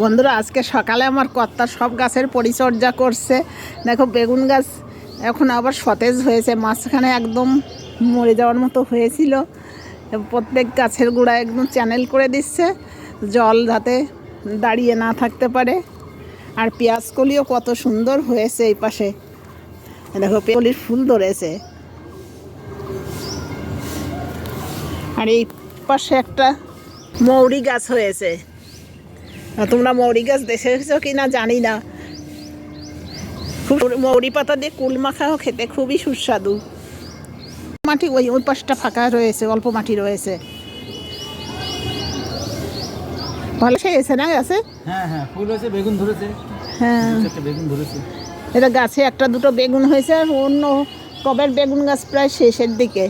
বন্ধুরা, আজকে সকালে আমার কর্তা সব গাছের পরিচর্যা করছে। দেখো বেগুন গাছ এখন আবার সতেজ হয়েছে, মাঝখানে একদম মরে যাওয়ার মতো হয়েছিল। প্রত্যেক গাছের গোড়ায় একদম চ্যানেল করে দিচ্ছে, জল যাতে দাঁড়িয়ে না থাকতে পারে। আর পেঁয়াজ কলিও কত সুন্দর হয়েছে। এই পাশে দেখো পেঁয়াজকলির ফুল ধরেছে। আর এই পাশে একটা মৌরি গাছ হয়েছে। তোমরা মৌরি গাছ দেখেছো কি না জানি না। খুব মৌরি পাতা দিয়ে কুল মাখাও খেতে খুবই সুস্বাদু। মাটি ওই ওই পাশটা ফাঁকা রয়েছে, অল্প মাটি রয়েছে। ভালো খেয়েছে না গাছে? হ্যাঁ হ্যাঁ, ফুল হয়েছে, বেগুন ধরেছে। হ্যাঁ, একটা বেগুন ধরেছে। এটা গাছে একটা দুটো বেগুন হয়েছে, আর অন্য কবের বেগুন গাছ প্রায় শেষের দিকে।